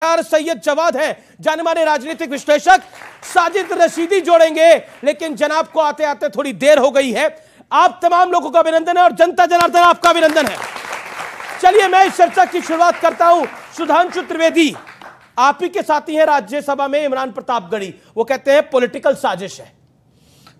सैयद जवाद है, जाने माने राजनीतिक विश्लेषक। साजिद रशीदी जोड़ेंगे, लेकिन जनाब को आते आते थोड़ी देर हो गई है। आप तमाम लोगों का अभिनंदन है और जनता जनार्दन आपका अभिनंदन है। चलिए मैं इस चर्चा की शुरुआत करता हूं। सुधांशु त्रिवेदी आप ही के साथी हैं राज्यसभा में, इमरान प्रतापगढ़ी, वो कहते हैं पॉलिटिकल साजिश है।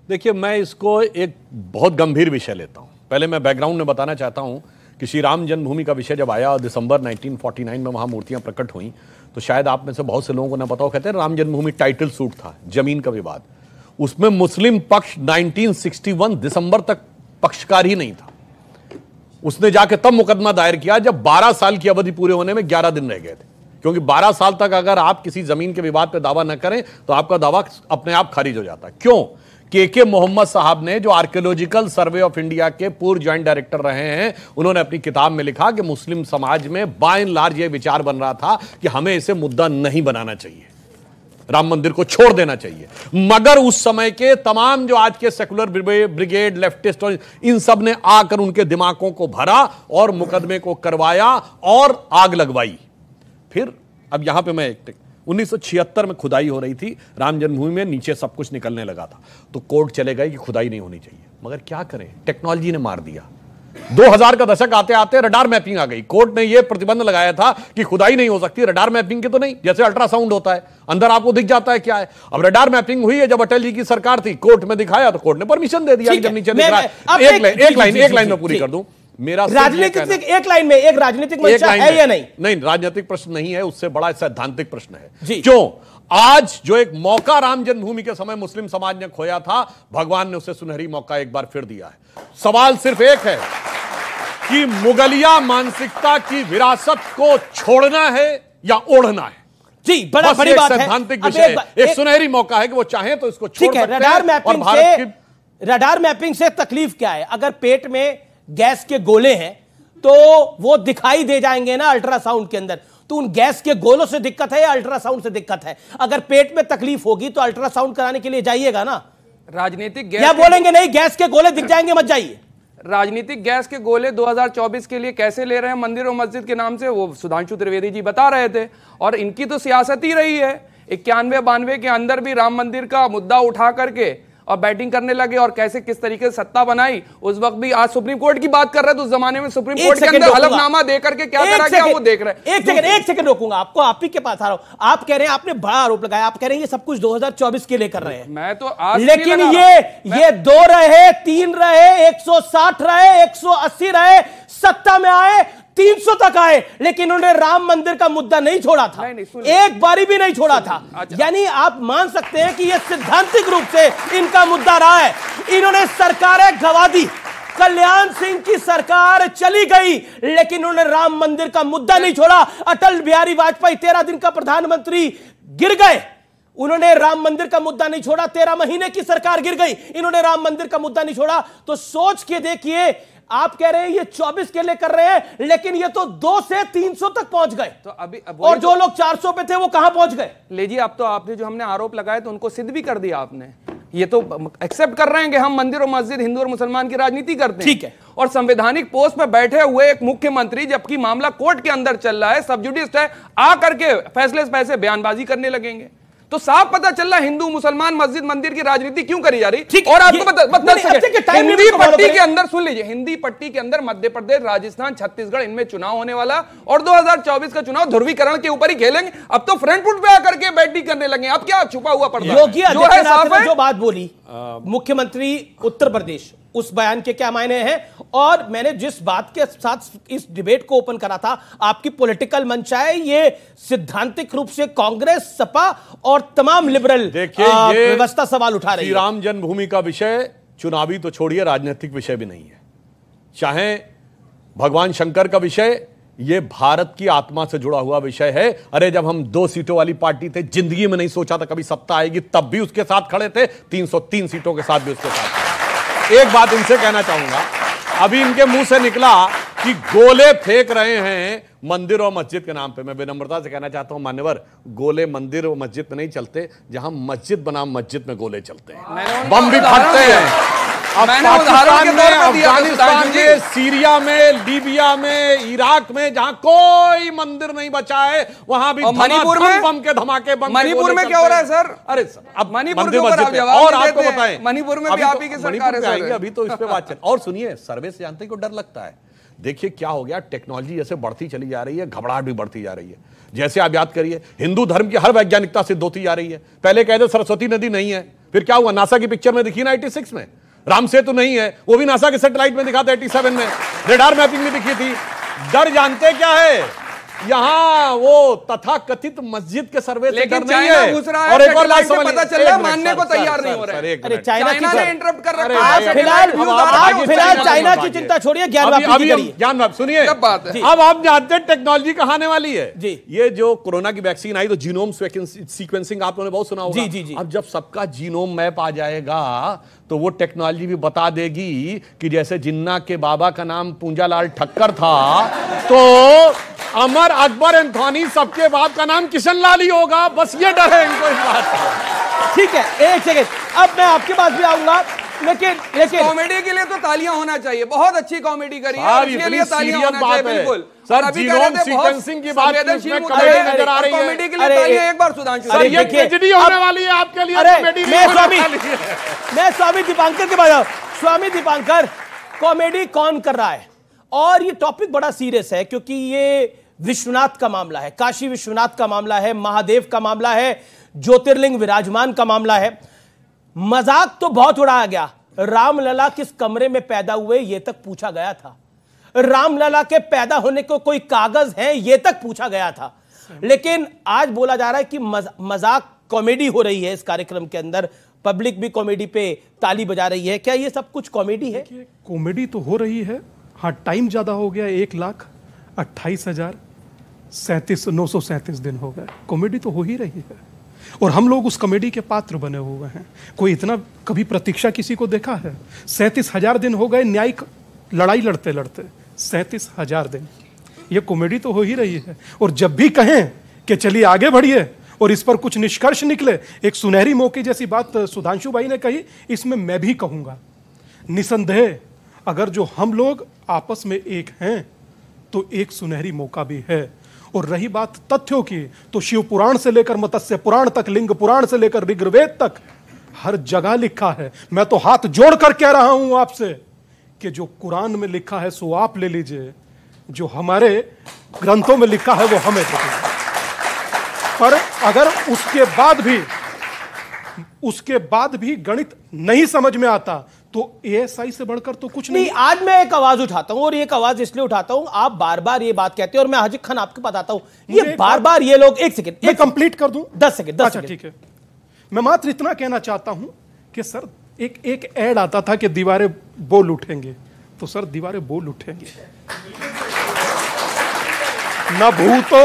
देखिए, मैं इसको एक बहुत गंभीर विषय लेता हूं। पहले मैं बैकग्राउंड में बताना चाहता हूं कि श्री राम जन्मभूमि का विषय जब आया और दिसंबर 1949 में वहां मूर्तियां प्रकट हुई, तो शायद आप में से बहुत से लोगों को ना पता हो, कहते हैं राम जन्मभूमि टाइटल सूट था, जमीन का विवाद। उसमें मुस्लिम पक्ष 1961 दिसंबर तक पक्षकार ही नहीं था। उसने जाके तब मुकदमा दायर किया जब 12 साल की अवधि पूरे होने में 11 दिन रह गए थे, क्योंकि 12 साल तक अगर आप किसी जमीन के विवाद पे दावा न करें तो आपका दावा अपने आप खारिज हो जाता है। क्यों? के मोहम्मद साहब ने, जो आर्कियोलॉजिकल सर्वे ऑफ इंडिया के पूर्व ज्वाइंट डायरेक्टर रहे हैं, उन्होंने अपनी किताब में लिखा कि मुस्लिम समाज में बाय एंड लार्ज ये विचार बन रहा था कि हमें इसे मुद्दा नहीं बनाना चाहिए, राम मंदिर को छोड़ देना चाहिए। मगर उस समय के तमाम जो आज के सेकुलर ब्रिगेड, लेफ्टिस्ट, इन सब ने आकर उनके दिमागों को भरा और मुकदमे को करवाया और आग लगवाई। फिर अब यहां पे मैं 1976 में खुदाई हो रही थी राम जन्मभूमि में, नीचे सब कुछ निकलने लगा था, तो कोर्ट चले गए कि खुदाई नहीं होनी चाहिए। मगर क्या करें, टेक्नोलॉजी ने मार दिया। 2000 का दशक आते आते रडार मैपिंग आ गई। कोर्ट ने यह प्रतिबंध लगाया था कि खुदाई नहीं हो सकती, रडार मैपिंग के तो नहीं, जैसे अल्ट्रासाउंड होता है, अंदर आपको दिख जाता है क्या है। अब रडार मैपिंग हुई है जब अटल जी की सरकार थी, कोर्ट में दिखाया तो कोर्ट ने परमिशन दे दिया। जब नीचे दिख रहा है, एक लाइन में पूरी कर दूं, मेरा राजनीतिक एक लाइन में, एक राजनीतिक मंशा है या नहीं? नहीं, राजनीतिक प्रश्न नहीं है, उससे बड़ा सैद्धांतिक प्रश्न है। क्यों? आज जो एक मौका राम जन्मभूमि के समय मुस्लिम समाज ने खोया था, भगवान ने उसे सुनहरी मौका एक बार फिर दिया है। सवाल सिर्फ एक है कि मुगलिया मानसिकता की विरासत को छोड़ना है या ओढ़ना है। जी, बड़ी बात है, सैद्धांतिक विषय, एक सुनहरी मौका है कि वो चाहे तो इसको छोड़ सकते हैं। रडार मैपिंग से तकलीफ क्या है? अगर पेट में गैस के गोले हैं तो वो दिखाई दे जाएंगे ना अल्ट्रासाउंड के अंदर। तो उन गैस के गोलों से दिक्कत है या अल्ट्रासाउंड से दिक्कत है? अगर पेट में तकलीफ होगी तो अल्ट्रासाउंड कराने के लिए जाइएगा ना। राजनीतिक गैस या बोलेंगे नहीं, गैस के गोले दिख जाएंगे मत जाइए। राजनीतिक गैस के गोले 2024 के लिए कैसे ले रहे हैं मंदिर और मस्जिद के नाम से, वो सुधांशु त्रिवेदी जी बता रहे थे। और इनकी तो सियासत ही रही है। 91-92 के अंदर भी राम मंदिर का मुद्दा उठा करके और बैटिंग करने लगे और कैसे किस तरीके से सत्ता बनाई। उस वक्त भी, आज सुप्रीम कोर्ट की बात कर रहे थे, उस जमाने में सुप्रीम कोर्ट के अंदर हलफनामा देकर के क्या करा गया वो देख रहे हैं। एक सेकंड रोकूंगा आपको, आप ही के पास आ रहा हूं। आप कह रहे हैं, आपने बड़ा आरोप लगाया, आप कह रहे हैं ये सब कुछ 2024 के लिए कर रहे हैं। मैं तो आज, लेकिन ये 2 रहे, 3 रहे, 160 रहे, 180 रहे, सत्ता में आए 300 तक आए, लेकिन उन्होंने राम मंदिर का मुद्दा नहीं छोड़ा था। एक बारी भी नहीं छोड़ा था। यानी आप मान सकते हैं कि यह सिद्धांतिक रूप से इनका मुद्दा रहा है। इन्होंने सरकारें गंवा दी, कल्याण सिंह की सरकार चली गई, लेकिन उन्होंने राम मंदिर का मुद्दा नहीं छोड़ा। अटल बिहारी वाजपेयी 13 दिन का प्रधानमंत्री, गिर गए, उन्होंने राम मंदिर का मुद्दा नहीं छोड़ा। 13 महीने की सरकार गिर गई, इन्होंने राम मंदिर का मुद्दा नहीं छोड़ा। तो सोच के देखिए, आप कह रहे हैं ये 24 के लिए कर रहे हैं, लेकिन ये तो 2 से 300 तक पहुंच गए। तो अभी और जो लोग 400 पे थे वो कहां पहुंच गए? लीजिए, अब तो आपने जो हमने आरोप लगाए तो उनको सिद्ध भी कर दिया आपने। ये तो एक्सेप्ट कर रहे हैं कि हम मंदिर और मस्जिद, हिंदू और मुसलमान की राजनीति करते हैं। ठीक है। और संवैधानिक पोस्ट पर बैठे हुए एक मुख्यमंत्री, जबकि मामला कोर्ट के अंदर चल रहा है, सब जुडिस्ट है, आ करके फैसले से पैसे बयानबाजी करने लगेंगे। तो साफ पता चल रहा हिंदू मुसलमान मस्जिद मंदिर की राजनीति क्यों करी जा रही। और आपको हिंदी पट्टी के अंदर, सुन लीजिए, हिंदी पट्टी के अंदर मध्य प्रदेश, राजस्थान, छत्तीसगढ़, इनमें चुनाव होने वाला और 2024 का चुनाव ध्रुवीकरण के ऊपर ही खेलेंगे। अब तो फ्रंट फुट पे आकर के बैटिंग करने लगे। अब क्या छुपा हुआ पर्दा? योगी आदित्यनाथ ने जो बात बोली, मुख्यमंत्री उत्तर प्रदेश, उस बयान के क्या मायने हैं? और मैंने जिस बात के साथ इस डिबेट को ओपन करा था, आपकी पॉलिटिकल मंशा है, ये सिद्धांतिक रूप से कांग्रेस, सपा और तमाम लिबरल व्यवस्था सवाल उठा रही है। राम जन्मभूमि का विषय चुनावी तो छोड़िए, राजनीतिक विषय भी नहीं है। चाहे भगवान शंकर का विषय, ये भारत की आत्मा से जुड़ा हुआ विषय है। अरे जब हम 2 सीटों वाली पार्टी थे, जिंदगी में नहीं सोचा था कभी सत्ता आएगी, तब भी उसके साथ खड़े थे। 303 सीटों के साथ भी उसके साथ। एक बात इनसे कहना चाहूंगा, अभी इनके मुंह से निकला कि गोले फेंक रहे हैं मंदिर और मस्जिद के नाम पे। मैं विनम्रता से कहना चाहता हूं मान्यवर, गोले मंदिर और मस्जिद में नहीं चलते, जहां मस्जिद बनाम मस्जिद में गोले चलते हैं, बम भी फटते हैं। मैंने उदाहरण के तौर पर दिया अफगानिस्तान में, सीरिया में, लीबिया में, इराक में, जहां कोई मंदिर नहीं बचा है, वहां भी मणिपुर में बम के धमाके, मणिपुर में क्या हो रहा है सर? अरे सर, अब मणिपुर के ऊपर आप जवाब और नहीं आपको देते बताएं, हैं। मणिपुर में भी आप ही की सरकार है सर। अभी तो इस पे बात चल। और सुनिए, सर्वे से जानते हैं क्यों डर लगता है? देखिए क्या हो गया, टेक्नोलॉजी जैसे बढ़ती चली जा रही है, घबराहट भी बढ़ती जा रही है। जैसे आप याद करिए, हिंदू धर्म की हर वैज्ञानिकता सिद्ध होती जा रही है। पहले कहते सरस्वती नदी नहीं है, फिर क्या हुआ, नासा की पिक्चर में दिखी ना 86 में, राम सेतु नहीं है, वो भी नासा के सैटेलाइट में दिखा था 87 में, रेडार मैपिंग में दिखी थी। डर जानते क्या है? यहां वो तथाकथित मस्जिद के सर्वे से डर नहीं है। और एक और बात समझ, पता चल रहा है, मानने को तैयार नहीं हो रहा है। अरे चाइना ने इंटरप्ट कर रखा है। फिलहाल चाइना की चिंता छोड़िए, ज्ञान सुनिए, अब आप जानते हैं टेक्नोलॉजी कहां आने वाली है जी। ये जो कोरोना की वैक्सीन आई तो जीनोम सीक्वेंसिंग आप लोगों ने बहुत सुना होगा। जी। अब जब सबका जीनोम मैप आ जाएगा तो वो टेक्नोलॉजी भी बता देगी कि जैसे जिन्ना के बाबा का नाम पूंजालाल ठक्कर था तो अमर अकबर एंथोनी सबके बाप का नाम किशनलाल ही होगा। बस ये डर है इनको इस बात का। ठीक है, एक सेकंड, अब मैं आपके पास भी आऊंगा, लेकिन कॉमेडी के लिए तो तालियां होना चाहिए। बहुत अच्छी कॉमेडी करी है, इसके लिए तालियां होना चाहिए। बिल्कुल सर, जीनोम सीक्वेंसिंग की बात इसमें कॉमेडी नजर आ रही है। कॉमेडी के लिए तालियां एक बार सुधांशु सर, ये ट्रेजेडी होने वाली है आपके लिए। कॉमेडी मैं स्वामी दीपांकर के पास, स्वामी दीपांकर, कॉमेडी कौन कर रहा है? और ये टॉपिक बड़ा सीरियस है क्योंकि ये विश्वनाथ का मामला है, काशी विश्वनाथ का मामला है, महादेव का मामला है, ज्योतिर्लिंग विराजमान का मामला है। मजाक तो बहुत उड़ाया गया, रामलला किस कमरे में पैदा हुए यह तक पूछा गया था, रामलला के पैदा होने को कोई कागज है यह तक पूछा गया था। लेकिन आज बोला जा रहा है कि मजाक कॉमेडी हो रही है इस कार्यक्रम के अंदर, पब्लिक भी कॉमेडी पे ताली बजा रही है। क्या ये सब कुछ कॉमेडी है? कॉमेडी तो हो रही है, हाँ टाइम ज्यादा हो गया, 1,28,937 दिन हो गए। कॉमेडी तो हो ही रही है और हम लोग उस कॉमेडी के पात्र बने हुए हैं। कोई इतना कभी प्रतीक्षा किसी को देखा है? 37,000 दिन हो गए न्यायिक लड़ाई लड़ते लड़ते, 37,000 दिन। ये कॉमेडी तो हो ही रही है। और जब भी कहें कि चलिए आगे बढ़िए और इस पर कुछ निष्कर्ष निकले, एक सुनहरी मौके जैसी बात सुधांशु भाई ने कही, इसमें मैं भी कहूंगा, निसंदेह अगर जो हम लोग आपस में एक हैं तो एक सुनहरी मौका भी है। और रही बात तथ्यों की, तो शिव पुराण से लेकर मत्स्य पुराण तक, लिंग पुराण से लेकर ऋग्वेद तक हर जगह लिखा है। मैं तो हाथ जोड़कर कह रहा हूं आपसे कि जो कुरान में लिखा है सो आप ले लीजिए, जो हमारे ग्रंथों में लिखा है वो हमें दे दीजिए। पर अगर उसके बाद भी गणित नहीं समझ में आता तो एएसआई से बढ़कर तो कुछ नहीं। आज मैं एक आवाज उठाता हूं और एक आवाज इसलिए उठाता हूं, आप बार बार ये बात कहते हैं और मैं हाजिर खान आपके पास आता हूं, ये बार बार ये लोग, एक सेकंड मैं कंप्लीट कर दूं, 10 सेकंड। अच्छा ठीक है, मैं मात्र इतना कहना चाहता हूं कि सर एक ऐड आता था कि दीवारें बोल उठेंगे, तो सर दीवारें बोल उठेंगे। न भूतो